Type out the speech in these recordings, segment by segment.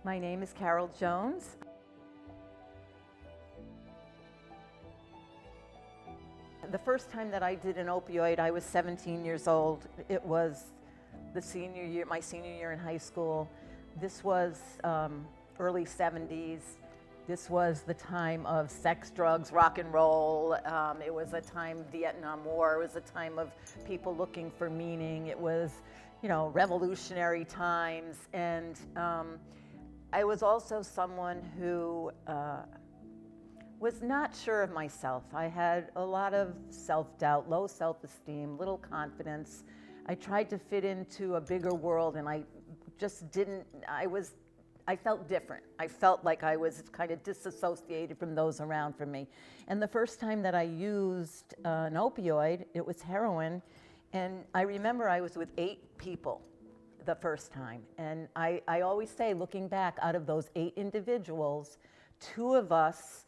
My name is Carol Jones. The first time that I did an opioid, I was 17 years old. It was the senior year, my senior year in high school. This was early 70s. This was the time of sex, drugs, rock and roll. It was a time, Vietnam War. It was a time of people looking for meaning. It was, revolutionary times. And I was also someone who was not sure of myself. I had a lot of self-doubt, low self-esteem, little confidence. I tried to fit into a bigger world, and I just didn't. I felt different. I felt like I was kind of disassociated from those around for me. And the first time that I used an opioid, it was heroin, and I remember I was with 8 people the first time. And I always say, looking back, out of those 8 individuals, 2 of us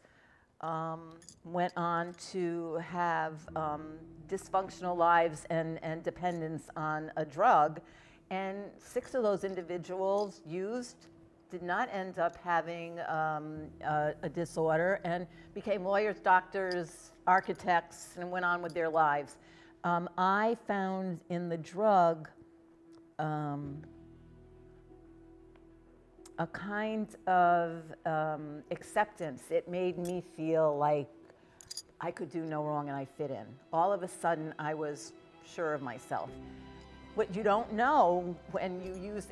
went on to have dysfunctional lives and dependence on a drug. And 6 of those individuals did not end up having a disorder, and became lawyers, doctors, architects, and went on with their lives. I found in the drug a kind of acceptance. It made me feel like I could do no wrong and I fit in. All of a sudden, I was sure of myself. What you don't know when you use,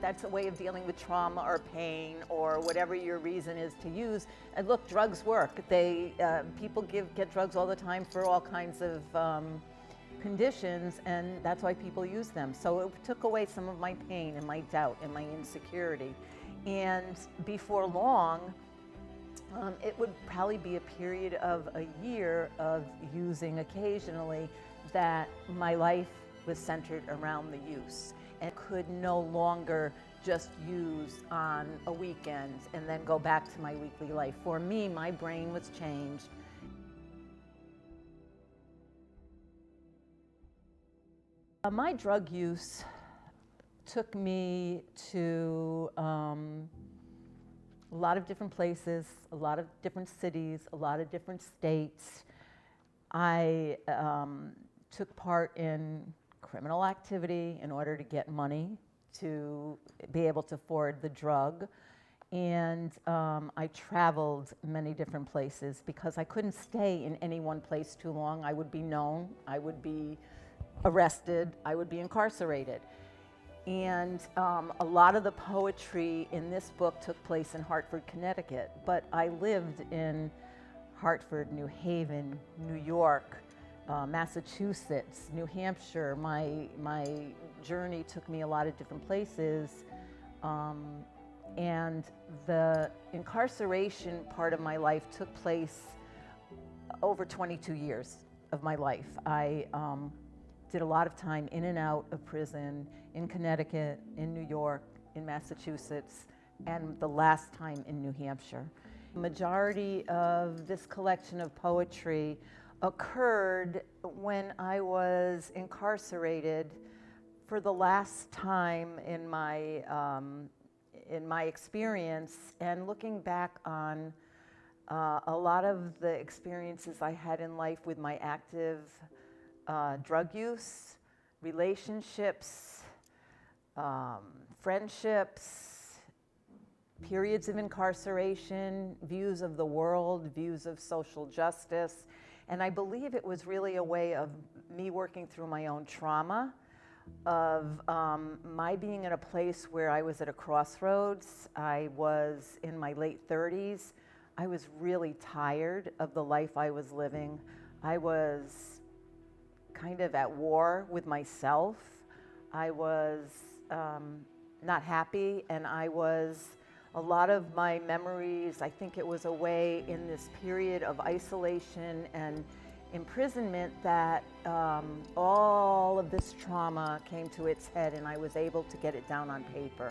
that's a way of dealing with trauma or pain or whatever your reason is to use. And look, drugs work. People get drugs all the time for all kinds of conditions, and that's why people use them. So it took away some of my pain and my doubt and my insecurity. And before long, it would probably be a period of a year of using occasionally that my life was centered around the use, and could no longer just use on a weekend and then go back to my weekly life. For me, my brain was changed. My drug use took me to a lot of different places, a lot of different cities, a lot of different states. I took part in criminal activity in order to get money to be able to afford the drug. And I traveled many different places because I couldn't stay in any one place too long. I would be known, I would be arrested, I would be incarcerated. And a lot of the poetry in this book took place in Hartford, Connecticut, but I lived in Hartford, New Haven, New York, Massachusetts, New Hampshire. My journey took me a lot of different places, and the incarceration part of my life took place over 22 years of my life. I did a lot of time in and out of prison in Connecticut, in New York, in Massachusetts, and the last time in New Hampshire. The majority of this collection of poetry occurred when I was incarcerated for the last time in my experience, and looking back on a lot of the experiences I had in life with my active drug use, relationships, friendships, periods of incarceration, views of the world, views of social justice. And I believe it was really a way of me working through my own trauma, of my being in a place where I was at a crossroads. I was in my late 30s. I was really tired of the life I was living. I was kind of at war with myself. I was not happy, and a lot of my memories, I think it was a way in this period of isolation and imprisonment that all of this trauma came to its head, and I was able to get it down on paper.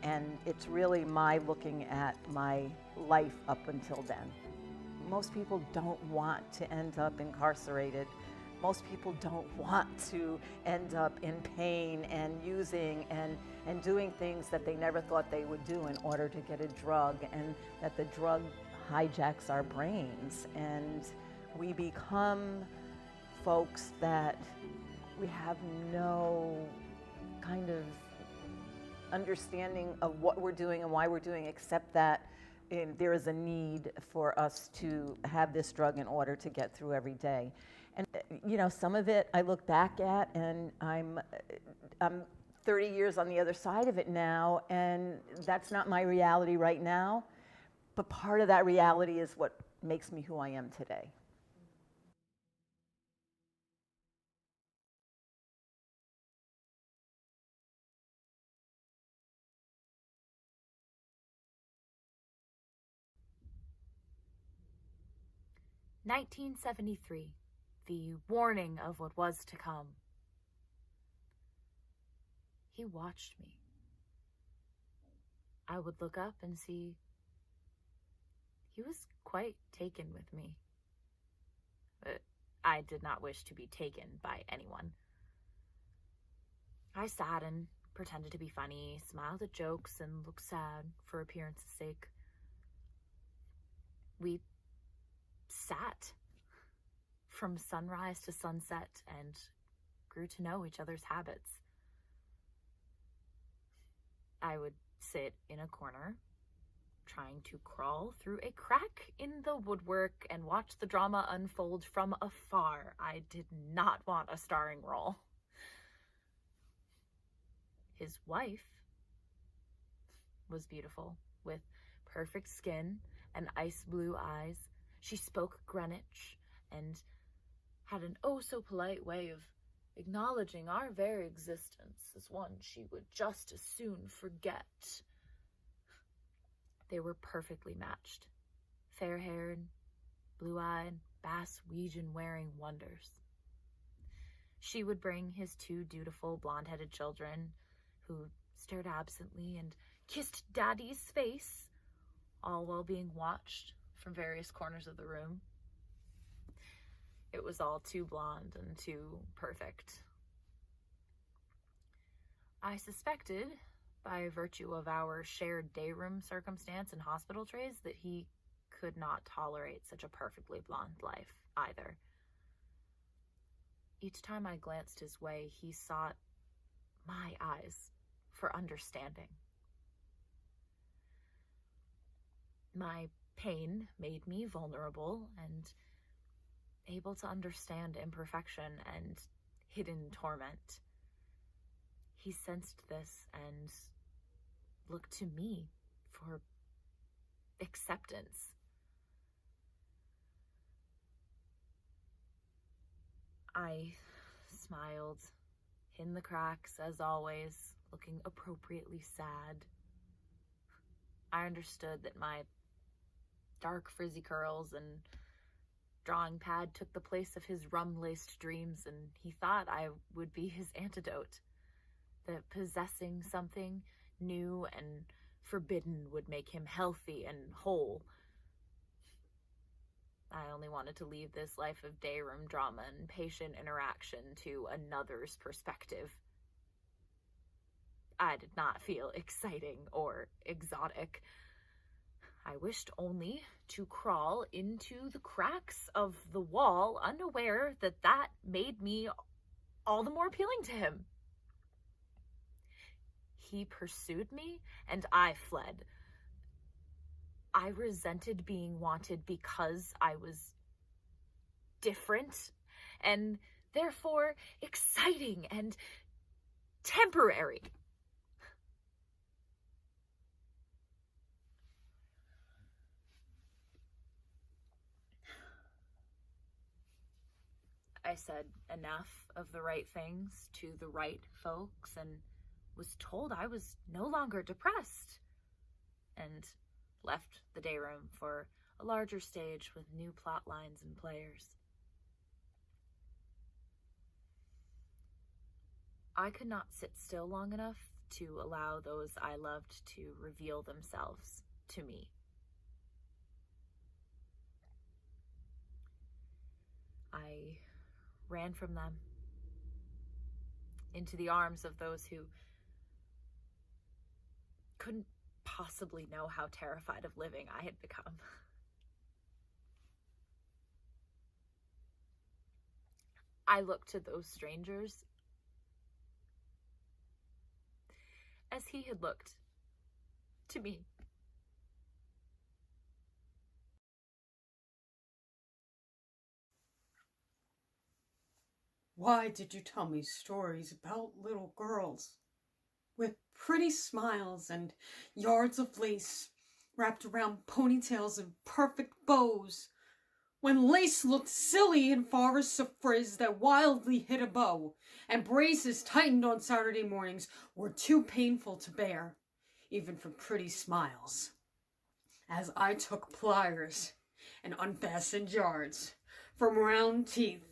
And it's really my looking at my life up until then. most people don't want to end up incarcerated. Most people don't want to end up in pain and using and doing things that they never thought they would do in order to get a drug, and that the drug hijacks our brains, and we become folks that we have no kind of understanding of what we're doing and why we're doing, except that there is a need for us to have this drug in order to get through every day. And you know, some of it I look back at, and I'm 30 years on the other side of it now, and that's not my reality right now. But part of that reality is what makes me who I am today. "1973, the warning of what was to come." He watched me. I would look up and see he was quite taken with me. But I did not wish to be taken by anyone. I sat and pretended to be funny, smiled at jokes, and looked sad for appearance's sake. We sat from sunrise to sunset and grew to know each other's habits. I would sit in a corner, trying to crawl through a crack in the woodwork and watch the drama unfold from afar. I did not want a starring role. His wife was beautiful, with perfect skin and ice blue eyes. She spoke Greenwich and had an oh so polite way of acknowledging our very existence as one she would just as soon forget. They were perfectly matched, fair-haired, blue-eyed, Bass-Weegian-wearing wonders. She would bring his two dutiful blonde-headed children, who stared absently and kissed Daddy's face, all while being watched from various corners of the room. It was all too blonde and too perfect. I suspected, by virtue of our shared day room circumstance and hospital trays, that he could not tolerate such a perfectly blonde life either. Each time I glanced his way, he sought my eyes for understanding. My pain made me vulnerable and able to understand imperfection and hidden torment. He sensed this and looked to me for acceptance. I smiled in the cracks, as always, looking appropriately sad. I understood that my dark frizzy curls and drawing pad took the place of his rum-laced dreams, and he thought I would be his antidote, that possessing something new and forbidden would make him healthy and whole. I only wanted to leave this life of dayroom drama and patient interaction to another's perspective. I did not feel exciting or exotic. I wished only to crawl into the cracks of the wall, unaware that that made me all the more appealing to him. He pursued me, and I fled. I resented being wanted because I was different, and therefore exciting and temporary. I said enough of the right things to the right folks and was told I was no longer depressed, and left the day room for a larger stage with new plot lines and players. I could not sit still long enough to allow those I loved to reveal themselves to me. I ran from them into the arms of those who couldn't possibly know how terrified of living I had become. I looked to those strangers as he had looked to me. Why did you tell me stories about little girls with pretty smiles and yards of lace wrapped around ponytails and perfect bows, when lace looked silly in forests of frizz that wildly hit a bow, and braces tightened on Saturday mornings were too painful to bear, even for pretty smiles? As I took pliers and unfastened yards from round teeth,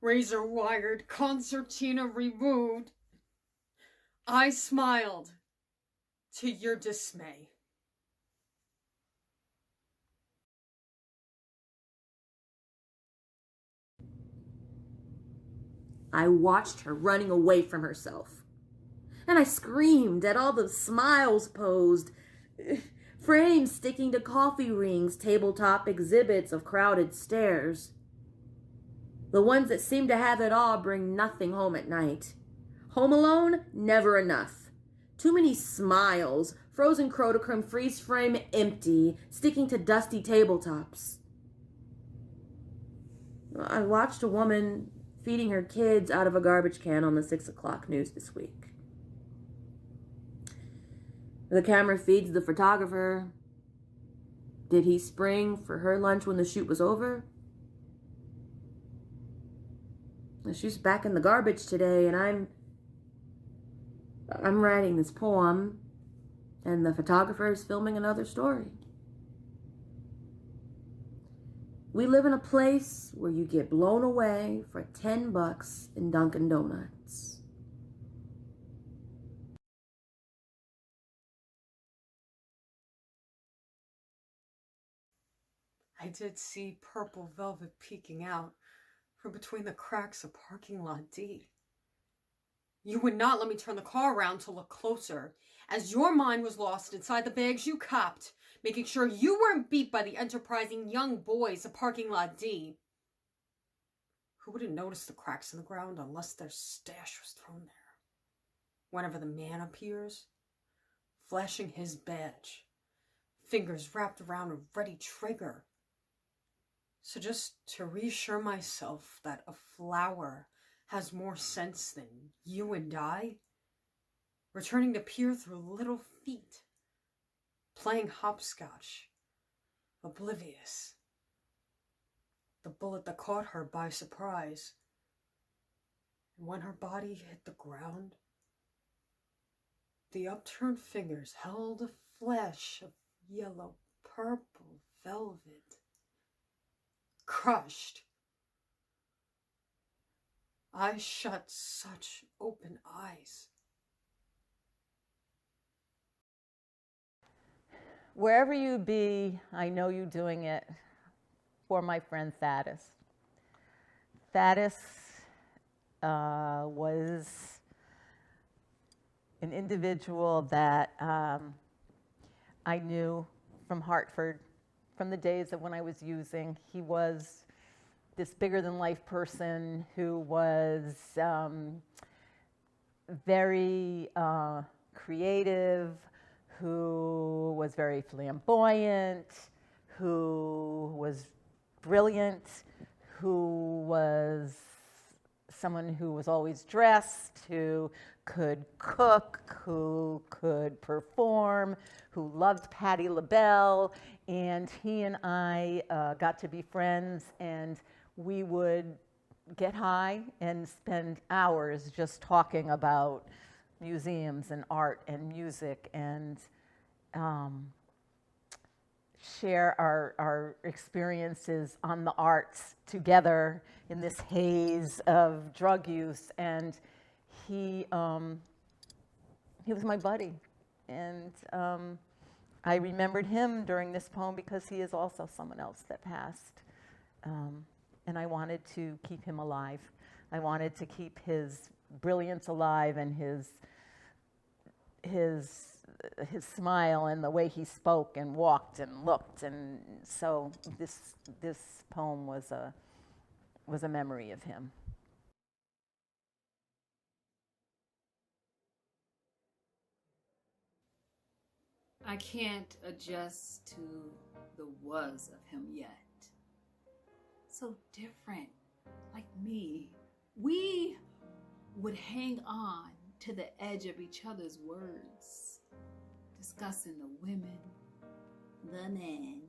razor-wired concertina removed, I smiled to your dismay. I watched her running away from herself, and I screamed at all the smiles posed, frames sticking to coffee rings, tabletop exhibits of crowded stairs. The ones that seem to have it all bring nothing home at night. Home alone, never enough. Too many smiles, frozen Kodachrome freeze frame empty, sticking to dusty tabletops. I watched a woman feeding her kids out of a garbage can on the 6 o'clock news this week. The camera feeds the photographer. Did he spring for her lunch when the shoot was over? She's back in the garbage today, and I'm writing this poem, and the photographer is filming another story. We live in a place where you get blown away for $10 in Dunkin' Donuts. I did see purple velvet peeking out from between the cracks of parking lot D. You would not let me turn the car around to look closer, as your mind was lost inside the bags you copped, making sure you weren't beat by the enterprising young boys of parking lot D, who wouldn't notice the cracks in the ground unless their stash was thrown there. Whenever the man appears, flashing his badge, fingers wrapped around a ready trigger. So just to reassure myself that a flower has more sense than you and I, returning to peer through little feet, playing hopscotch, oblivious. The bullet that caught her by surprise. And when her body hit the ground, the upturned fingers held a flash of yellow, purple velvet. Crushed. I shut such open eyes. Wherever you be, I know you doing it for my friend Thaddeus. Thaddeus was an individual that I knew from Hartford, from the days of when I was using. He was this bigger-than-life person who was very creative, who was very flamboyant, who was brilliant, who was someone who was always dressed, who could cook, who could perform, who loved Patti LaBelle, and he and I got to be friends, and we would get high and spend hours just talking about museums and art and music, and share our experiences on the arts together in this haze of drug use. And he was my buddy, and I remembered him during this poem because he is also someone else that passed and I wanted to keep him alive. I wanted to keep his brilliance alive and his smile and the way he spoke and walked and looked, and so this poem was a memory of him. I can't adjust to the was of him yet. So different, like me. We would hang on to the edge of each other's words, discussing the women, the men,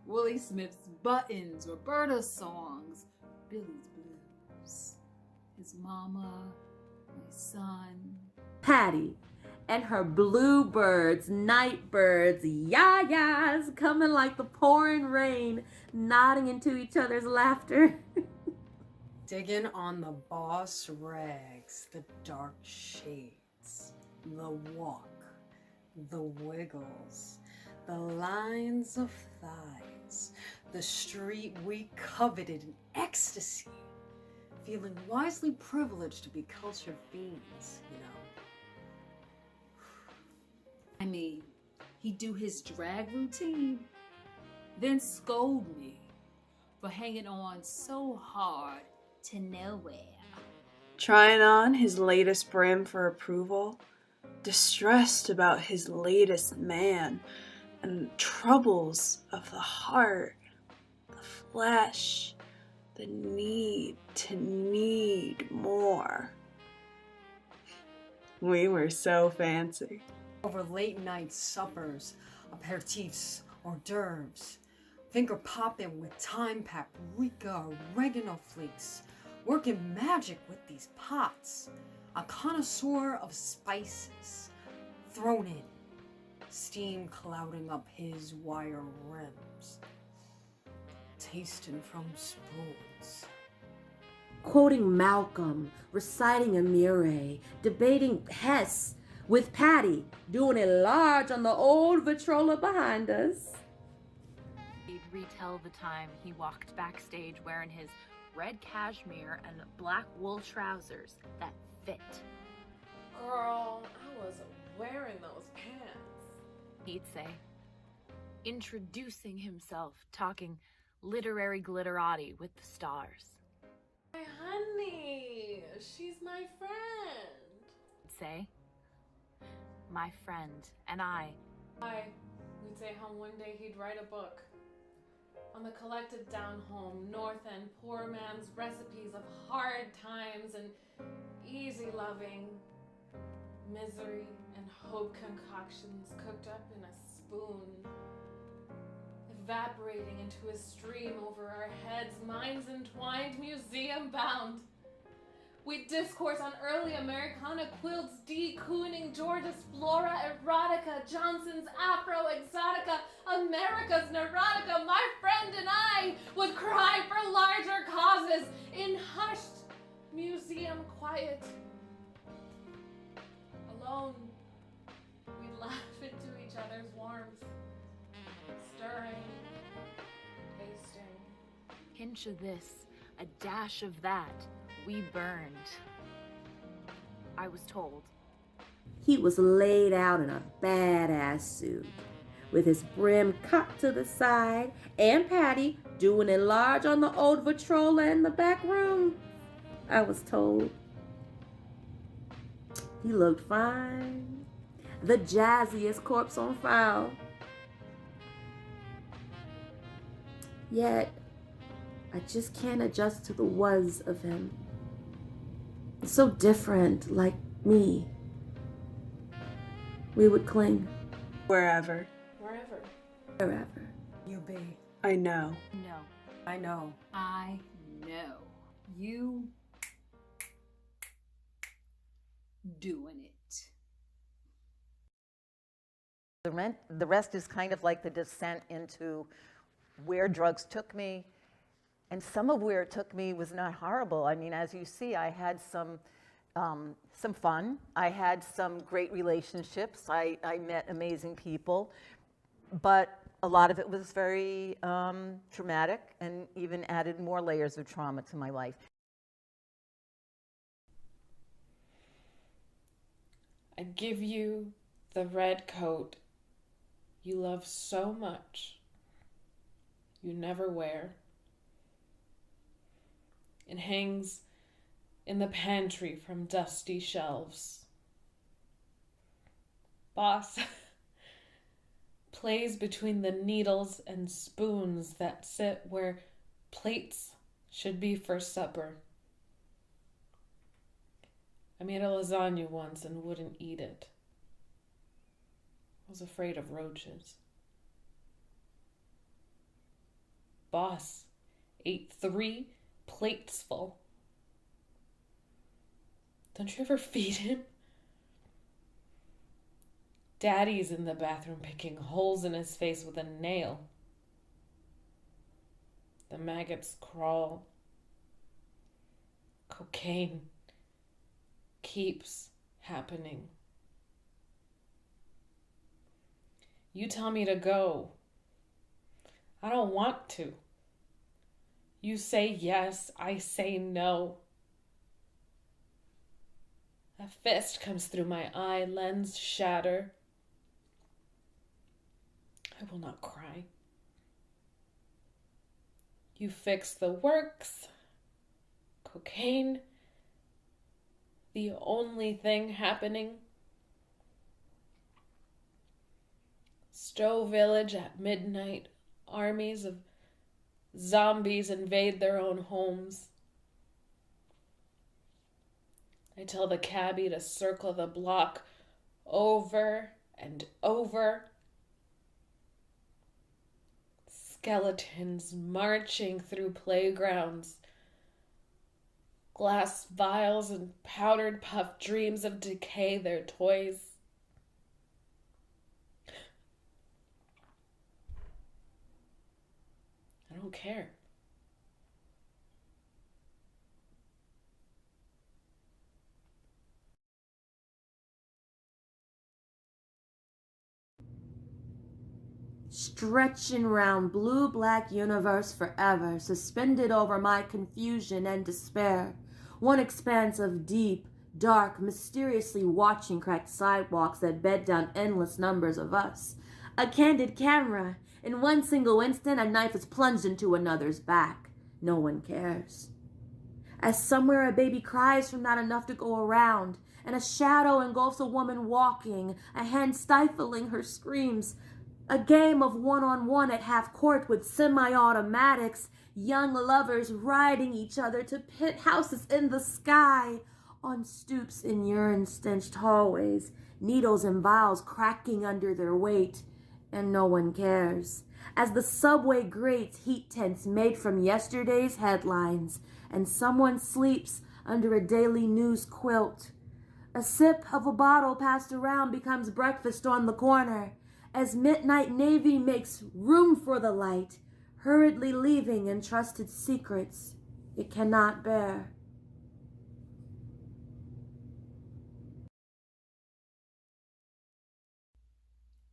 Willie Smith's buttons, Roberta's songs, Billy's blues, his mama, my son, Patty and her bluebirds, nightbirds, yayas coming like the pouring rain, nodding into each other's laughter. Digging on the boss rags, the dark shades, the walk, the wiggles, the lines of thighs, the street we coveted in ecstasy, feeling wisely privileged to be cultured fiends, you know. I mean, he'd do his drag routine, then scold me for hanging on so hard to nowhere. Trying on his latest brim for approval, distressed about his latest man, and troubles of the heart, the flesh, the need to need more. We were so fancy. Over late night suppers, aperitifs, hors d'oeuvres, finger popping with thyme, paprika, oregano flakes, working magic with these pots, a connoisseur of spices, thrown in, steam clouding up his wire rims, tasting from spoons. Quoting Malcolm, reciting Amire, debating Hess, with Patty doing it large on the old Vitrola behind us. He'd retell the time he walked backstage wearing his red cashmere and black wool trousers that fit. Girl, I was wearing those pants. He'd say, introducing himself, talking literary glitterati with the stars. My honey, she's my friend. He'd say, my friend and I. We'd say how one day he'd write a book on the collective down home, North End poor man's recipes of hard times and easy loving, misery and hope concoctions cooked up in a spoon, evaporating into a stream over our heads, minds entwined, museum bound. We discourse on early Americana quilts, de-cooning George's Flora Erotica, Johnson's Afro Exotica, America's Neurotica. My friend and I would cry for larger causes in hushed museum quiet. Alone, we'd laugh into each other's warmth, stirring, tasting. Pinch of this, a dash of that. We burned. I was told. He was laid out in a badass suit, with his brim cocked to the side, and Patty doing it large on the old Vitrola in the back room. I was told. He looked fine. The jazziest corpse on file. Yet, I just can't adjust to the was of him. So different, like me. We would cling. Wherever. Wherever. You be. I know. No. I know. I know. You doing it. The rest is kind of like the descent into where drugs took me. And some of where it took me was not horrible. I mean, as you see, I had some fun. I had some great relationships. I met amazing people. But A lot of it was very traumatic and even added more layers of trauma to my life. I give you the red coat you love so much, you never wear. It hangs in the pantry from dusty shelves. Boss plays between the needles and spoons that sit where plates should be for supper. I made a lasagna once and wouldn't eat it. I was afraid of roaches. Boss ate 3 plates full. Don't you ever feed him? Daddy's in the bathroom picking holes in his face with a nail. The maggots crawl. Cocaine keeps happening. You tell me to go. I don't want to. You say yes, I say no. A fist comes through my eye, lens shatter. I will not cry. You fix the works. Cocaine. The only thing happening. Stowe Village at midnight. Armies of zombies invade their own homes. I tell the cabbie to circle the block over and over. Skeletons marching through playgrounds. Glass vials and powdered puff dreams of decay, their toys. I don't care. Stretching round blue-black universe forever, suspended over my confusion and despair. One expanse of deep, dark, mysteriously watching cracked sidewalks that bed down endless numbers of us. A candid camera. In one single instant, a knife is plunged into another's back. No one cares. As somewhere a baby cries from not enough to go around, and a shadow engulfs a woman walking, a hand stifling her screams. A game of one-on-one at half court with semi-automatics, young lovers riding each other to pit houses in the sky, on stoops in urine-stenched hallways, needles and vials cracking under their weight, and no one cares. As the subway grates heat tents made from yesterday's headlines, and someone sleeps under a daily news quilt. A sip of a bottle passed around becomes breakfast on the corner, as midnight navy makes room for the light, hurriedly leaving entrusted secrets it cannot bear.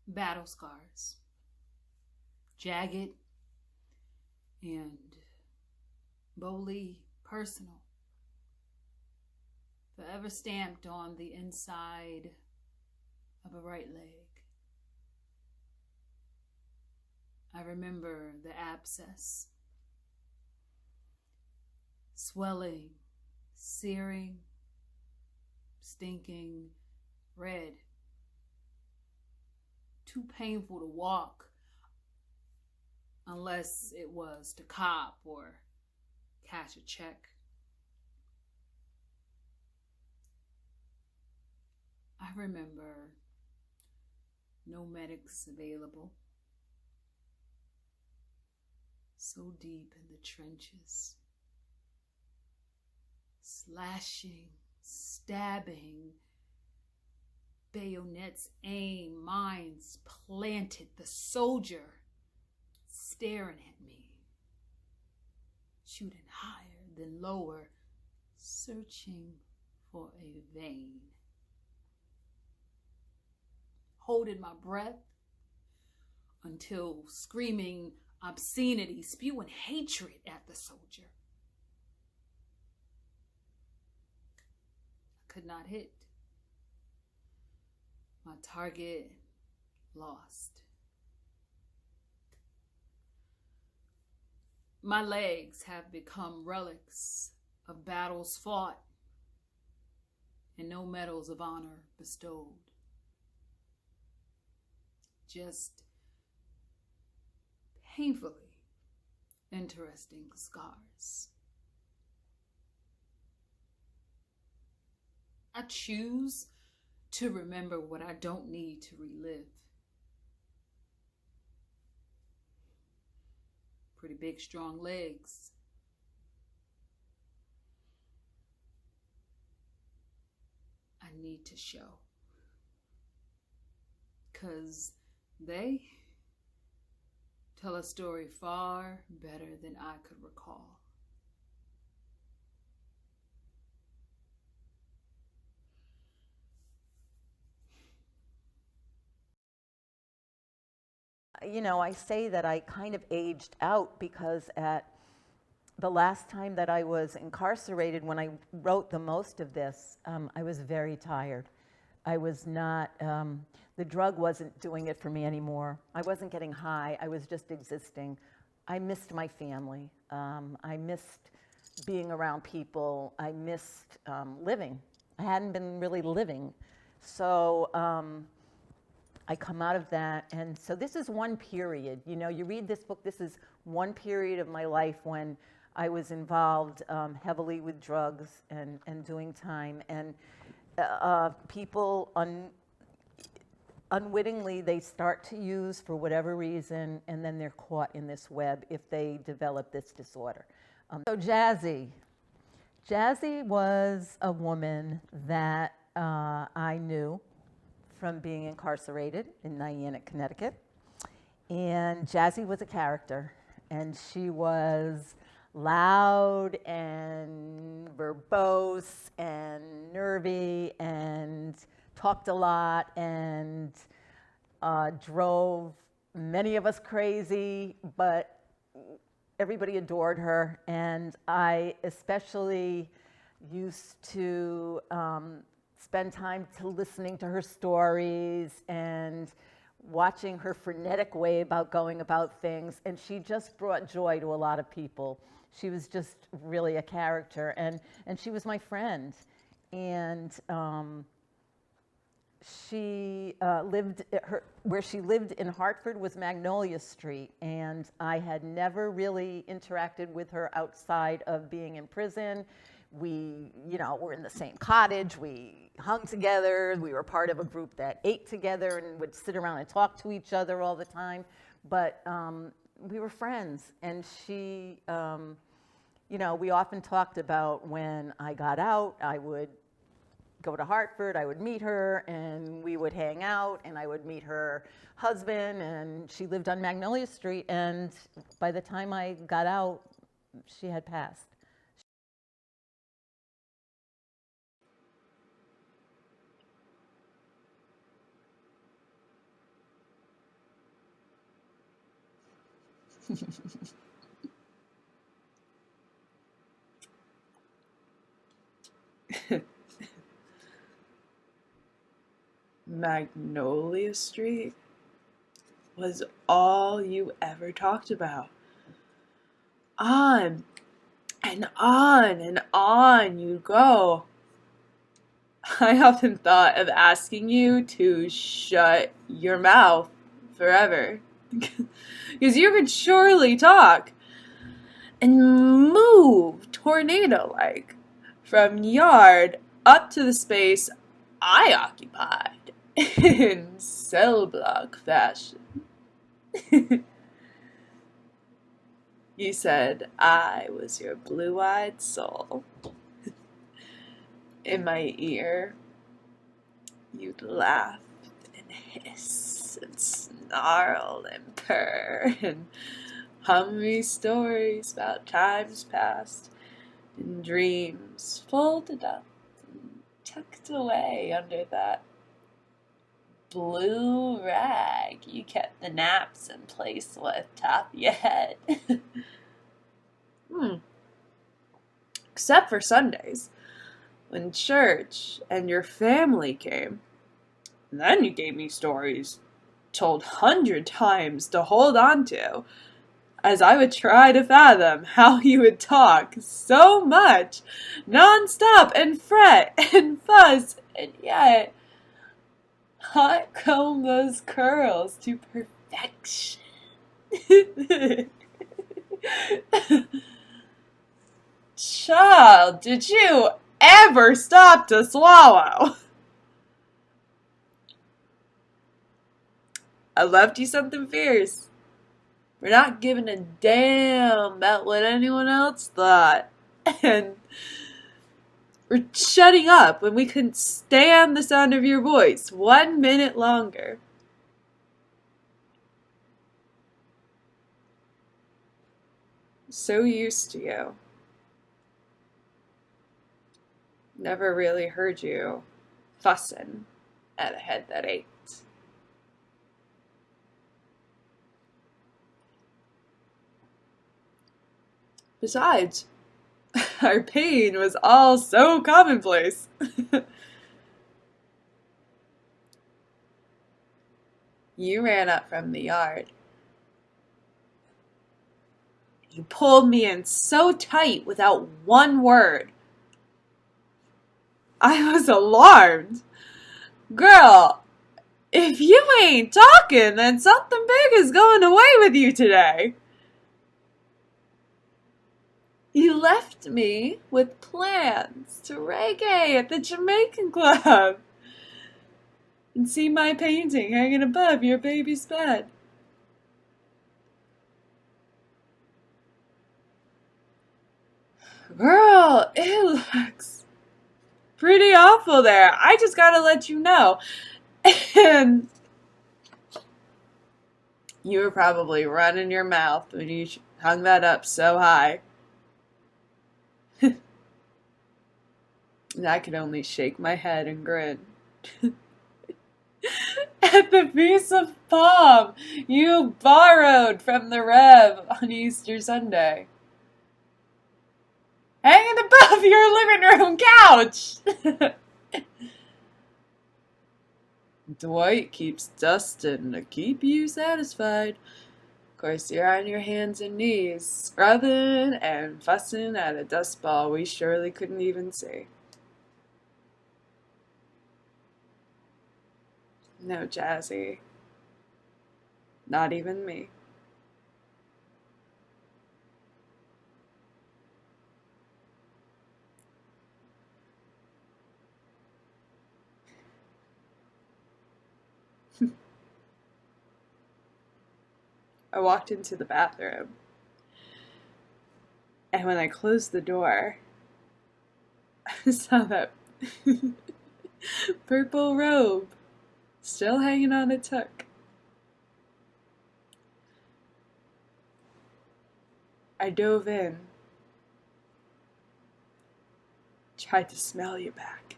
Battle scars. Jagged and boldly personal. Forever stamped on the inside of a right leg. I remember the abscess. Swelling, searing, stinking, red. Too painful to walk unless it was to cop or cash a check. I remember no medics available. So deep in the trenches. Slashing, stabbing, bayonets aim, mines planted, the soldier staring at me, shooting higher than lower, searching for a vein. Holding my breath until screaming obscenity, spewing hatred at the soldier. I could not hit. My target lost. My legs have become relics of battles fought and no medals of honor bestowed. Just painfully interesting scars. I choose to remember what I don't need to relive. Pretty big, strong legs. I need to show. 'Cause they tell a story far better than I could recall. You know, I say that I kind of aged out because at the last time that I was incarcerated, when I wrote the most of this, I was very tired. I was not, the drug wasn't doing it for me anymore. I wasn't getting high, I was just existing. I missed my family. I missed being around people. I missed living. I hadn't been really living. So I come out of that, and so this is one period. You know, you read this book, this is one period of my life when I was involved heavily with drugs and doing time. And people unwittingly, they start to use for whatever reason, and then they're caught in this web if they develop this disorder. So Jazzy was a woman that I knew from being incarcerated in Niantic, Connecticut. And Jazzy was a character, and she was loud and verbose and nervy and talked a lot and drove many of us crazy, but everybody adored her. And I especially used to spend time listening to her stories and watching her frenetic way about going about things. And she just brought joy to a lot of people. She was just really a character, and she was my friend. And she where she lived in Hartford was Magnolia Street, and I had never really interacted with her outside of being in prison. We, you know, were in the same cottage, we hung together, we were part of a group that ate together and would sit around and talk to each other all the time, but we were friends. And she, you know, we often talked about when I got out, I would go to Hartford, I would meet her, and we would hang out, and I would meet her husband, and she lived on Magnolia Street, and by the time I got out, she had passed. Magnolia Street was all you ever talked about. On and on and on you go. I often thought of asking you to shut your mouth forever. Because you could surely talk and move tornado-like from yard up to the space I occupied in cell block fashion. You said I was your blue-eyed soul. In my ear, you'd laugh and hiss and snarl and purr and hum me stories about times past and dreams folded up and tucked away under that blue rag you kept the naps in place with, top of your head. Except for Sundays, when church and your family came. And then you gave me stories told 100 times to hold on to, as I would try to fathom how you would talk so much, non-stop, and fret, and fuss, and yet hot comb those curls to perfection. Child, did you ever stop to swallow? I loved you something fierce. We're not giving a damn about what anyone else thought. And we're shutting up when we couldn't stand the sound of your voice 1 minute longer. So used to you. Never really heard you fussing at a head that ached. Besides, our pain was all so commonplace. You ran up from the yard. You pulled me in so tight without one word. I was alarmed. Girl, if you ain't talking, then something big is going away with you today. You left me with plans to reggae at the Jamaican Club and see my painting hanging above your baby's bed. Girl, it looks pretty awful there. I just gotta let you know. And you were probably running your mouth when you hung that up so high. And I could only shake my head and grin. At the piece of palm you borrowed from the Rev on Easter Sunday, hanging above your living room couch. Dwight keeps dusting to keep you satisfied. Of course, you're on your hands and knees, scrubbing and fussing at a dust ball we surely couldn't even see. No jazzy. Not even me. I walked into the bathroom, and when I closed the door, I saw that purple robe still hanging on its hook. I dove in, tried to smell you back.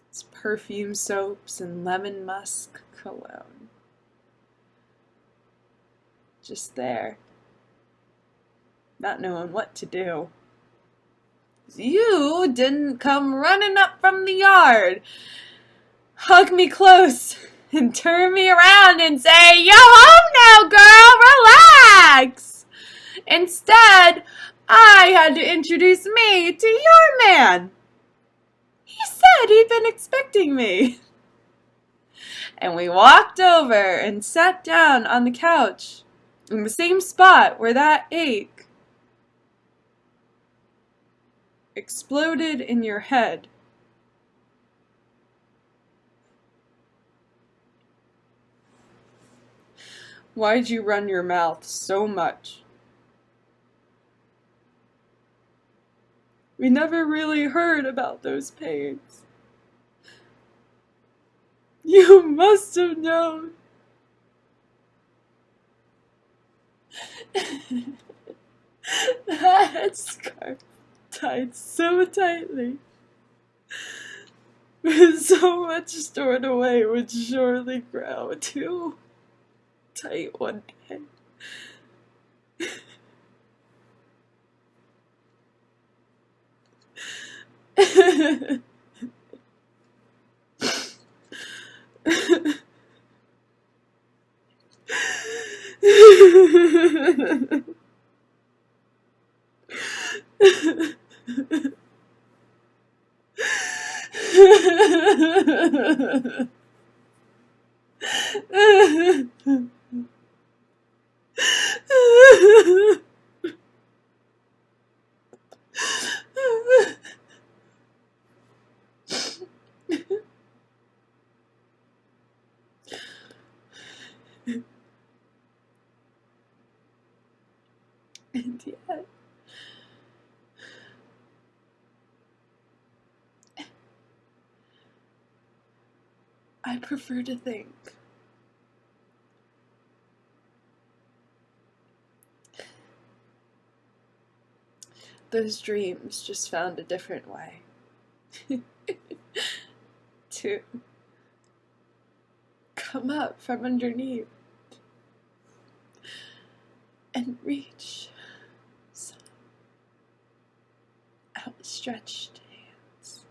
It's perfume soaps and lemon musk cologne. Just there, not knowing what to do. You didn't come running up from the yard, hug me close, and turn me around and say, "Yo home now, girl, relax." Instead, I had to introduce me to your man. He said he'd been expecting me. And we walked over and sat down on the couch in the same spot where that ache exploded in your head. Why'd you run your mouth so much? We never really heard about those pains. You must have known. That scarf tied so tightly. With so much stored away would surely grow too tight one day. And yet, I prefer to think those dreams just found a different way to come up from underneath and reach some outstretched hands.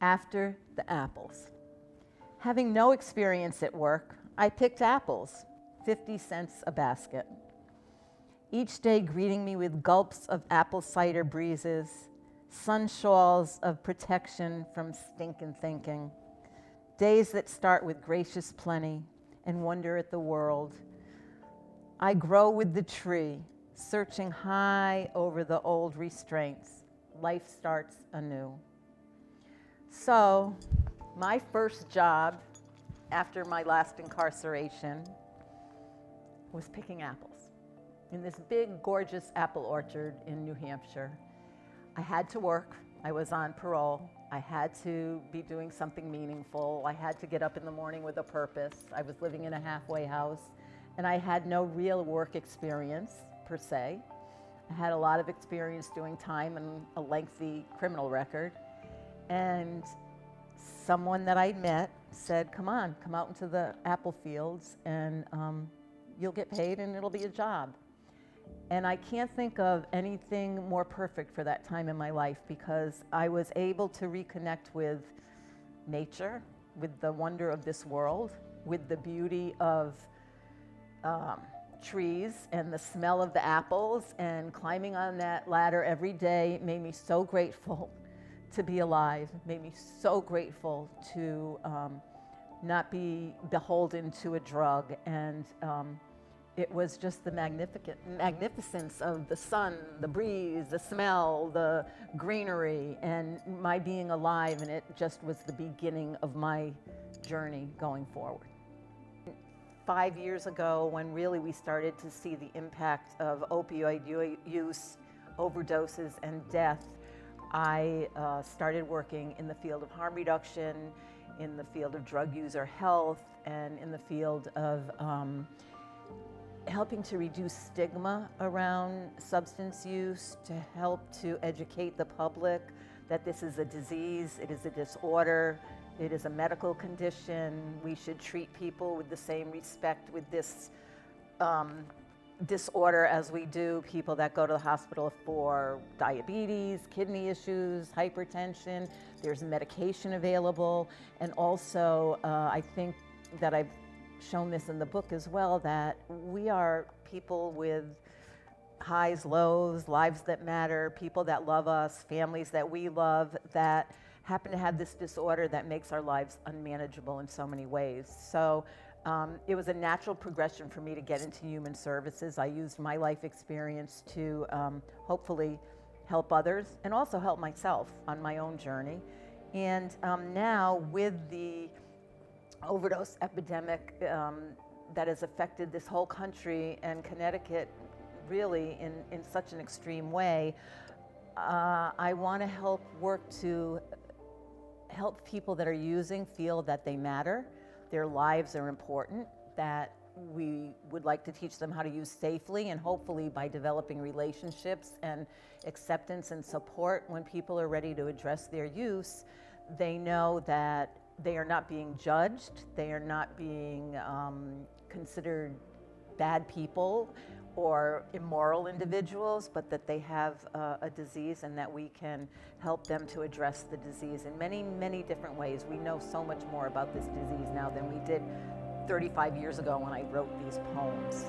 After the apples. Having no experience at work, I picked apples, 50 cents a basket. Each day greeting me with gulps of apple cider breezes, sun shawls of protection from stinkin' thinking. Days that start with gracious plenty and wonder at the world. I grow with the tree, searching high over the old restraints. Life starts anew. So, my first job after my last incarceration was picking apples in this big, gorgeous apple orchard in New Hampshire. I had to work. I was on parole. I had to be doing something meaningful. I had to get up in the morning with a purpose. I was living in a halfway house, and I had no real work experience, per se. I had a lot of experience doing time and a lengthy criminal record. And someone that I met said, come on, come out into the apple fields and you'll get paid and it'll be a job. And I can't think of anything more perfect for that time in my life because I was able to reconnect with nature, with the wonder of this world, with the beauty of trees and the smell of the apples, and climbing on that ladder every day made me so grateful to be alive, made me so grateful to not be beholden to a drug. And it was just the magnificence of the sun, the breeze, the smell, the greenery, and my being alive, and it just was the beginning of my journey going forward. 5 years ago, when really we started to see the impact of opioid use, overdoses, and death, I started working in the field of harm reduction, in the field of drug user health, and in the field of helping to reduce stigma around substance use, to help to educate the public that this is a disease, it is a disorder, it is a medical condition. We should treat people with the same respect with this disorder as we do people that go to the hospital for diabetes, kidney issues, hypertension. There's medication available. And also, I think that I've shown this in the book as well, that we are people with highs, lows, lives that matter, people that love us, families that we love, that happen to have this disorder that makes our lives unmanageable in so many ways. So it was a natural progression for me to get into human services. I used my life experience to hopefully help others and also help myself on my own journey. And now with the overdose epidemic that has affected this whole country and Connecticut really in such an extreme way, I want to help work to help people that are using feel that they matter, their lives are important, that we would like to teach them how to use safely, and hopefully by developing relationships and acceptance and support when people are ready to address their use, they know that they are not being judged, they are not being considered bad people or immoral individuals, but that they have a disease and that we can help them to address the disease in many, many different ways. We know so much more about this disease now than we did 35 years ago when I wrote these poems.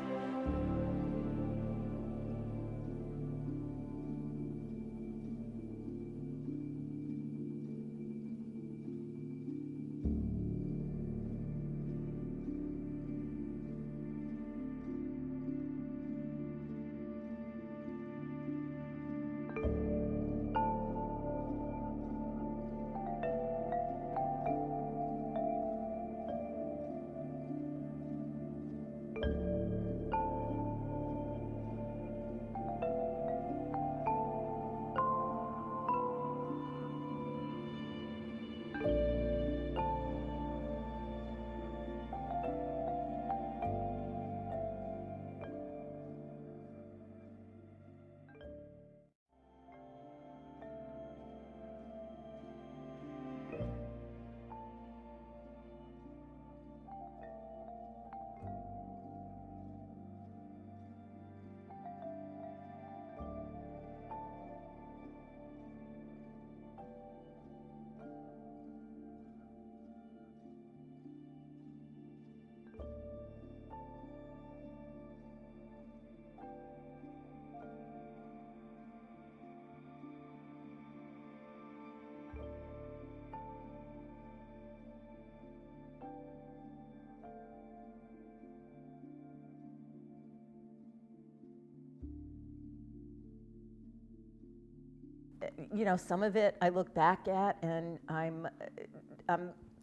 You know, some of it I look back at and I'm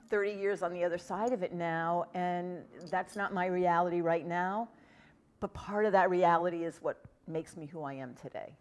30 years on the other side of it now, and that's not my reality right now, but part of that reality is what makes me who I am today.